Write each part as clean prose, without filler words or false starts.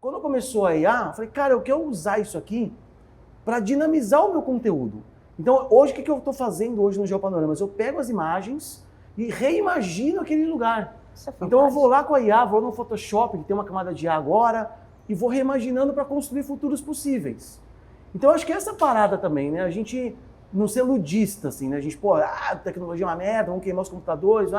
Quando começou a IA, eu falei, cara, eu quero usar isso aqui para dinamizar o meu conteúdo. Então, hoje, o que eu estou fazendo hoje no Geopanoramas? Eu pego as imagens e reimagino aquele lugar. Então, eu vou lá com a IA, vou no Photoshop, que tem uma camada de IA agora, e vou reimaginando para construir futuros possíveis. Então, eu acho que essa parada também, né? A gente não ser ludista, assim, né? A gente, tecnologia é uma merda, vamos queimar os computadores,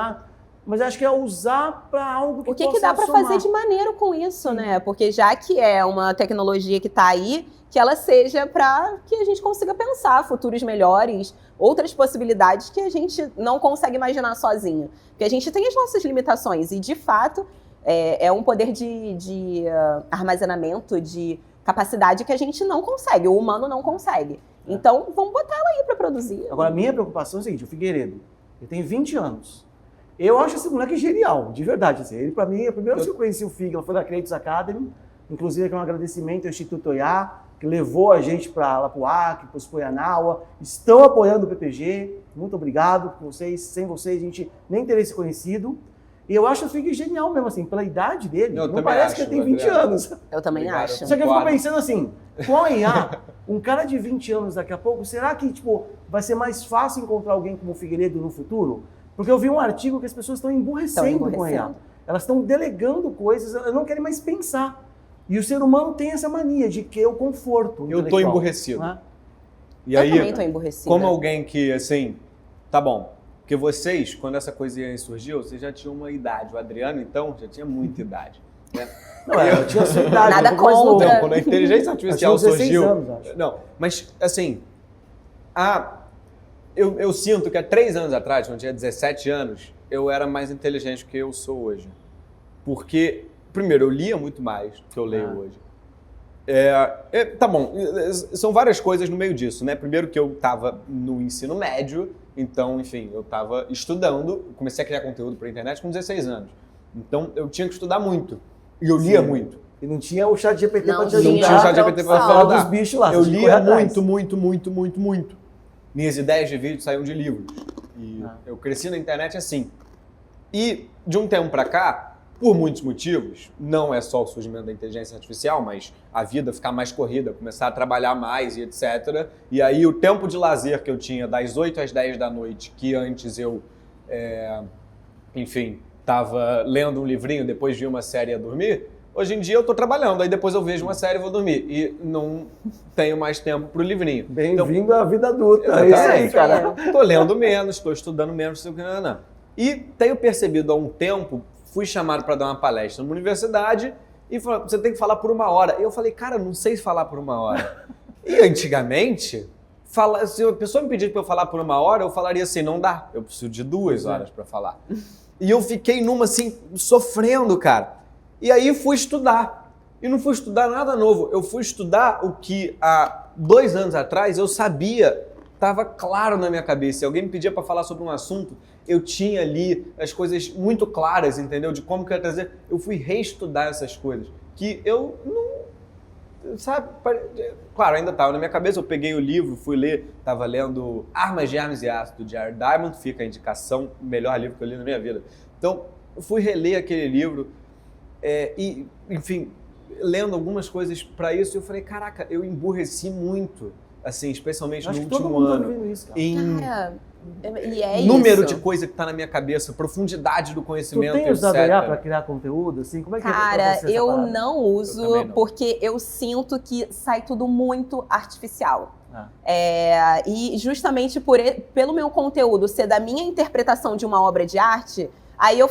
mas acho que é usar para algo que possa somar. O que dá para fazer de maneiro com isso, né? Porque já que é uma tecnologia que está aí, que ela seja para que a gente consiga pensar futuros melhores, outras possibilidades que a gente não consegue imaginar sozinho. Porque a gente tem as nossas limitações e, de fato, é um poder de armazenamento, de capacidade que a gente não consegue, o humano não consegue. Então, vamos botar ela aí para produzir. Agora, a minha preocupação é a seguinte, o Figueiredo, ele tem 20 anos. Eu acho esse moleque genial, de verdade. Assim. Ele, pra mim, a primeira vez que eu conheci o Fig, foi da Creative Academy, inclusive aqui um agradecimento ao Instituto Oiá, que levou a gente lá pro Acre, pro Poianaua, estão apoiando o PPG, muito obrigado por vocês, sem vocês a gente nem teria se conhecido. E eu acho o Fig genial mesmo, assim, pela idade dele, não parece que ele tem 20 anos. Eu também acho. Só que eu fico pensando assim, com a IA, um cara de 20 anos daqui a pouco, será que vai ser mais fácil encontrar alguém como o Figueiredo no futuro? Porque eu vi um artigo que as pessoas estão emburrecendo com a IA. Elas estão delegando coisas, elas não querem mais pensar. E o ser humano tem essa mania de que o conforto. Eu estou emburrecido. Né? E aí, também estou emburrecida. Como alguém que, assim, tá bom. Porque vocês, quando essa coisinha surgiu, vocês já tinham uma idade. O Adriano, então, já tinha muita idade. Né? Não, eu tinha a sua idade. Nada contra. Não, quando a inteligência artificial surgiu... anos, acho. Não, mas, assim... Eu sinto que há 3 anos atrás, quando eu tinha 17 anos, eu era mais inteligente do que eu sou hoje. Porque, primeiro, eu lia muito mais do que eu leio hoje. Tá bom, são várias coisas no meio disso, né? Primeiro que eu estava no ensino médio, então, enfim, eu estava estudando, comecei a criar conteúdo para a internet com 16 anos. Então, eu tinha que estudar muito. E eu lia muito. E não tinha o ChatGPT para te ajudar. Não tinha o ChatGPT para falar dos bichos lá. Eu lia muito. Minhas ideias de vídeo saíam de livro. E eu cresci na internet assim. E de um tempo para cá, por muitos motivos, não é só o surgimento da inteligência artificial, mas a vida ficar mais corrida, começar a trabalhar mais e etc. E aí o tempo de lazer que eu tinha das 8 às 10 da noite, que antes eu, enfim, estava lendo um livrinho, depois vi uma série e ia dormir, hoje em dia eu estou trabalhando, aí depois eu vejo uma série e vou dormir. E não tenho mais tempo para o livrinho. Bem-vindo à vida adulta. É isso aí, cara. Estou lendo menos, estou estudando menos. E tenho percebido há um tempo, fui chamado para dar uma palestra numa universidade e falou, você tem que falar por 1 hora. E eu falei, cara, não sei falar por 1 hora. E antigamente, se a pessoa me pedisse para eu falar por 1 hora, eu falaria assim, não dá, eu preciso de 2 horas para falar. E eu fiquei numa assim, sofrendo, cara. E aí fui estudar. E não fui estudar nada novo. Eu fui estudar o que há 2 anos atrás eu sabia, estava claro na minha cabeça. Se alguém me pedia para falar sobre um assunto, eu tinha ali as coisas muito claras, entendeu? De como que eu ia trazer. Eu fui reestudar essas coisas. Que eu não... Sabe? Claro, ainda estava na minha cabeça. Eu peguei o livro, fui ler. Estava lendo Armas, Germes e Ácido, de Jared Diamond. Fica a indicação, o melhor livro que eu li na minha vida. Então, eu fui reler aquele livro. E, enfim, lendo algumas coisas para isso, eu falei, caraca, eu emburreci muito, assim, especialmente no último ano, em número de coisa que tá na minha cabeça, profundidade do conhecimento, Tu tem usado a IA para criar conteúdo, assim? Como é que Cara, eu não uso, porque eu sinto que sai tudo muito artificial. E justamente pelo meu conteúdo ser da minha interpretação de uma obra de arte, aí eu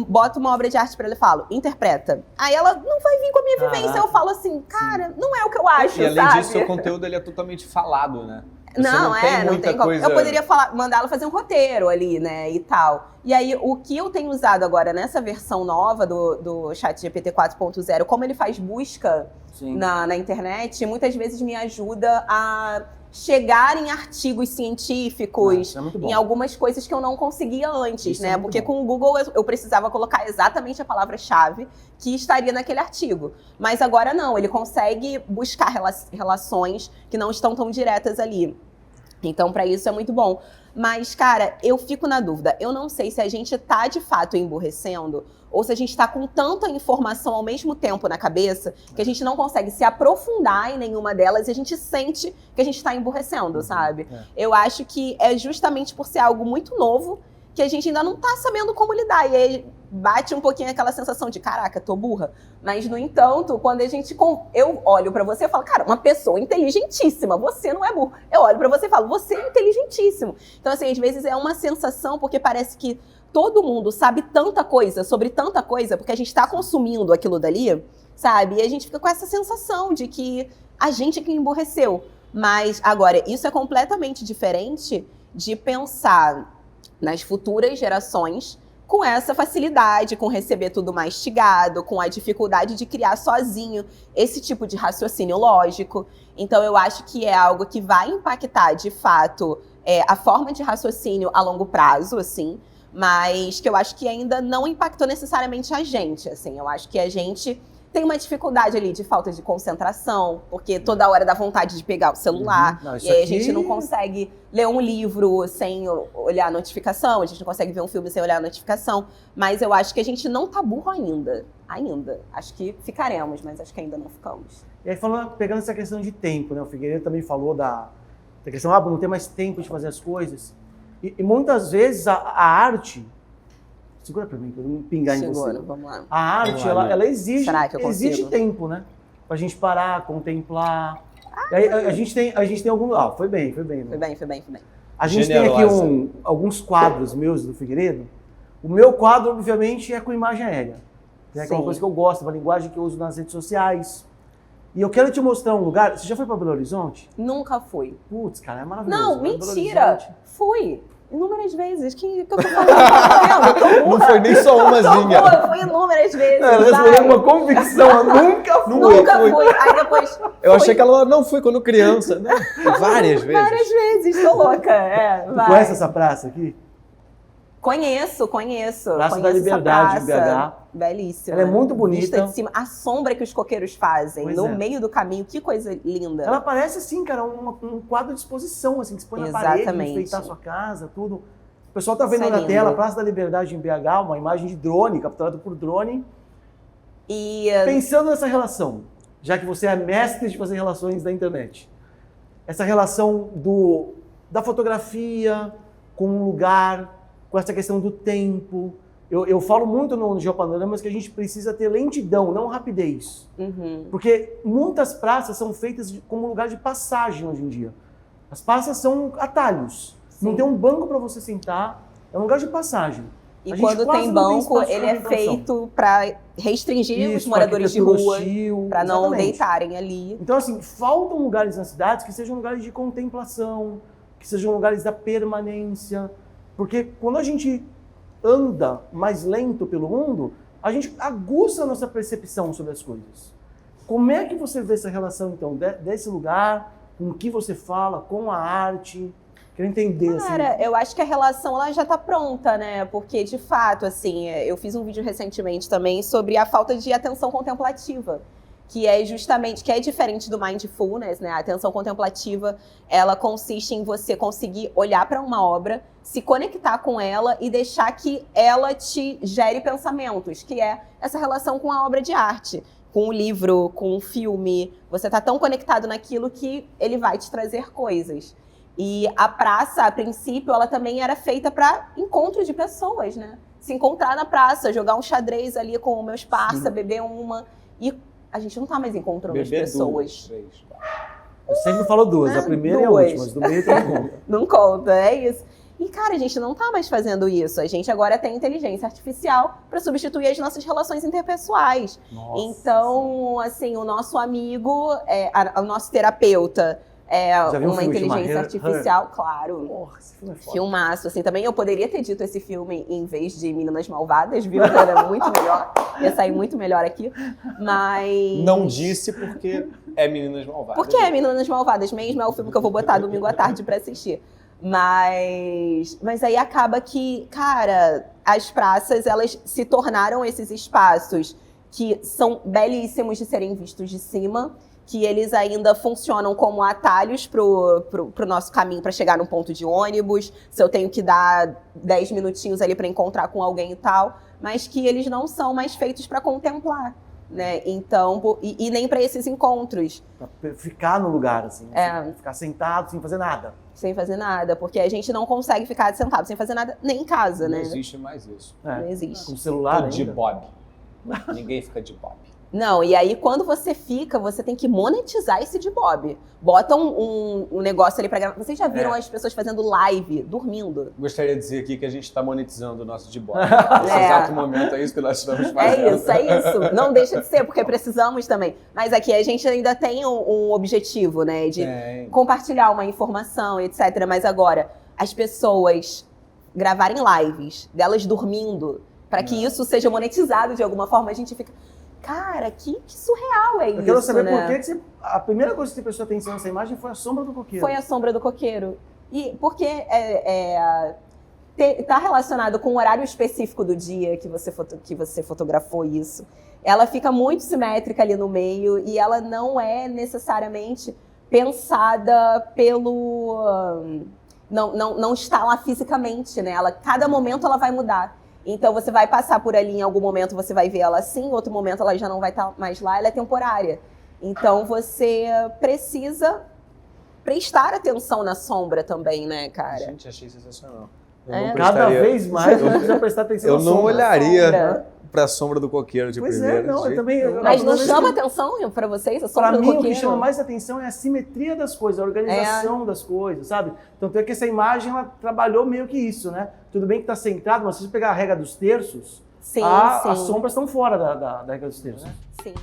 boto uma obra de arte pra ela e falo, interpreta. Aí ela não vai vir com a minha vivência. Eu falo assim, cara, não é o que eu acho, e além disso, seu conteúdo ele é totalmente falado, né? Você não tem coisa... Eu poderia mandar ela fazer um roteiro ali, né, e tal. E aí, o que eu tenho usado agora nessa versão nova do ChatGPT 4.0, como ele faz busca na internet, muitas vezes me ajuda a chegar em artigos científicos, em algumas coisas que eu não conseguia antes, né? Porque com o Google eu precisava colocar exatamente a palavra-chave que estaria naquele artigo. Mas agora não, ele consegue buscar relações que não estão tão diretas ali. Então, para isso é muito bom. Mas, cara, eu fico na dúvida. Eu não sei se a gente tá, de fato, emburrecendo ou se a gente tá com tanta informação ao mesmo tempo na cabeça que a gente não consegue se aprofundar em nenhuma delas e a gente sente que a gente tá emburrecendo, sabe? Eu acho que é justamente por ser algo muito novo que a gente ainda não tá sabendo como lidar. E aí bate um pouquinho aquela sensação de, caraca, tô burra. Mas, no entanto, quando eu olho pra você e falo, cara, uma pessoa inteligentíssima, você não é burro. Eu olho pra você e falo, você é inteligentíssimo. Então, assim, às vezes é uma sensação, porque parece que todo mundo sabe tanta coisa sobre tanta coisa, porque a gente tá consumindo aquilo dali, sabe? E a gente fica com essa sensação de que a gente é que emburreceu. Mas, agora, isso é completamente diferente de pensar nas futuras gerações com essa facilidade, com receber tudo mastigado, com a dificuldade de criar sozinho esse tipo de raciocínio lógico. Então, eu acho que é algo que vai impactar, de fato, a forma de raciocínio a longo prazo, assim, mas que eu acho que ainda não impactou necessariamente a gente, assim. Eu acho que a gente tem uma dificuldade ali de falta de concentração, porque toda hora dá vontade de pegar o celular, Não, e aí a gente não consegue ler um livro sem olhar a notificação, a gente não consegue ver um filme sem olhar a notificação, mas eu acho que a gente não tá burro ainda. Acho que ficaremos, mas acho que ainda não ficamos. E aí, pegando essa questão de tempo, né? O Figueiredo também falou da questão, não ter mais tempo de fazer as coisas. E muitas vezes a arte... Segura pra mim, pra não pingar em você. Vamos lá. A arte, ela exige tempo, né? Pra gente parar, contemplar. E aí, a gente tem algum... Foi bem. Foi bem. A gente tem aqui alguns quadros meus do Figueiredo. O meu quadro, obviamente, é com imagem aérea. É aquela coisa que eu gosto, uma linguagem que eu uso nas redes sociais. E eu quero te mostrar um lugar... Você já foi pra Belo Horizonte? Nunca fui. Putz, cara, é maravilhoso. Não, mentira! Fui. Inúmeras vezes. Que eu tô falando? Não foi nem só umazinha. Foi inúmeras vezes. Ela respondeu com uma convicção. Eu nunca fui. Nunca fui. Aí depois... Eu achei que ela não fui quando criança, né? Várias vezes. Várias vezes, tô louca. Tu conhece essa praça aqui? Conheço. Praça da Liberdade, BH. Belíssima. Ela é muito bonita. Vista de cima. A sombra que os coqueiros fazem no meio do caminho, que coisa linda. Ela parece assim, cara, um quadro de exposição, assim, que você põe na parede, enfeitar a sua casa, tudo. O pessoal tá vendo na tela, Praça da Liberdade em BH, uma imagem de drone, capturada por drone. E pensando nessa relação, já que você é mestre de fazer relações da internet, essa relação da fotografia com um lugar, com essa questão do tempo. Eu falo muito no Geopanoramas que a gente precisa ter lentidão, não rapidez. Porque muitas praças são feitas como lugar de passagem hoje em dia. As praças são atalhos. Sim. Não tem um banco para você sentar, é um lugar de passagem. E quando tem banco, ele é feito para restringir os moradores de rua, para não deitarem ali. Então, assim, faltam lugares nas cidades que sejam lugares de contemplação, que sejam lugares da permanência. Porque quando a gente anda mais lento pelo mundo, a gente aguça a nossa percepção sobre as coisas. Como é que você vê essa relação, então, desse lugar, com o que você fala, com a arte? Quero entender, Cara, eu acho que a relação ela já tá pronta, né? Porque, de fato, assim, eu fiz um vídeo recentemente também sobre a falta de atenção contemplativa, que é justamente, que é diferente do mindfulness, né? A atenção contemplativa, ela consiste em você conseguir olhar para uma obra, se conectar com ela e deixar que ela te gere pensamentos, que é essa relação com a obra de arte, com o livro, com o filme. Você tá tão conectado naquilo que ele vai te trazer coisas. E a praça, a princípio, ela também era feita para encontro de pessoas, né? Se encontrar na praça, jogar um xadrez ali com meus parça, beber uma. E a gente não tá mais encontrando as pessoas. Eu sempre falo duas, a primeira e a última, mas do meio tem conta. Não conta, é isso. E, cara, a gente não tá mais fazendo isso. A gente agora tem inteligência artificial para substituir as nossas relações interpessoais. Nossa, então, assim, o nosso amigo, o nosso terapeuta, uma inteligência artificial, claro. Porra, esse filme é foda. Filmaço, assim, também eu poderia ter dito esse filme em vez de Meninas Malvadas, viu? Que era muito melhor, ia sair muito melhor aqui, mas... Não disse porque é Meninas Malvadas. Porque é Meninas Malvadas mesmo, é o filme que eu vou botar domingo à tarde pra assistir. Mas aí acaba que, cara, as praças, elas se tornaram esses espaços que são belíssimos de serem vistos de cima, que eles ainda funcionam como atalhos pro nosso caminho para chegar num ponto de ônibus, se eu tenho que dar 10 minutinhos ali para encontrar com alguém e tal, mas que eles não são mais feitos para contemplar, né? Então, e nem para esses encontros. Pra ficar no lugar, assim, ficar sentado sem fazer nada. Sem fazer nada, porque a gente não consegue ficar sentado sem fazer nada nem em casa, né? Não existe mais isso. Não existe. Com o celular De ainda. bob. Ninguém fica de bob. Não, e aí quando você fica, você tem que monetizar esse de bob. Bota um negócio ali pra gravar. Vocês já viram as pessoas fazendo live, dormindo? Gostaria de dizer aqui que a gente está monetizando o nosso de bob. Nesse exato momento é isso que nós estamos fazendo. É isso. Não deixa de ser, porque precisamos também. Mas aqui a gente ainda tem um objetivo, né? De compartilhar uma informação, etc. Mas agora, as pessoas gravarem lives delas dormindo, para que isso seja monetizado de alguma forma, a gente fica... Cara, que surreal é isso, Eu quero saber né? por que você... A primeira coisa que você prestou atenção nessa imagem foi a sombra do coqueiro. Foi a sombra do coqueiro. E porque tá relacionado com o horário específico do dia que você fotografou isso. Ela fica muito simétrica ali no meio e ela não é necessariamente pensada pelo... Não está lá fisicamente, né? Cada momento ela vai mudar. Então, você vai passar por ali, em algum momento você vai ver ela assim, em outro momento ela já não vai estar mais lá, ela é temporária. Então, você precisa prestar atenção na sombra também, né, cara? Gente, achei sensacional. Cada vez mais eu preciso prestar atenção na sombra. Eu não olharia pra sombra do coqueiro de Pois primeira. não, eu também... Mas não chama atenção pra vocês a sombra do coqueiro? Pra mim, o que chama mais atenção é a simetria das coisas, a organização das coisas, sabe? Tanto é que essa imagem, ela trabalhou meio que isso, né? Tudo bem que tá centrado, mas se você pegar a regra dos terços, as sombras estão fora da regra dos terços. Sim.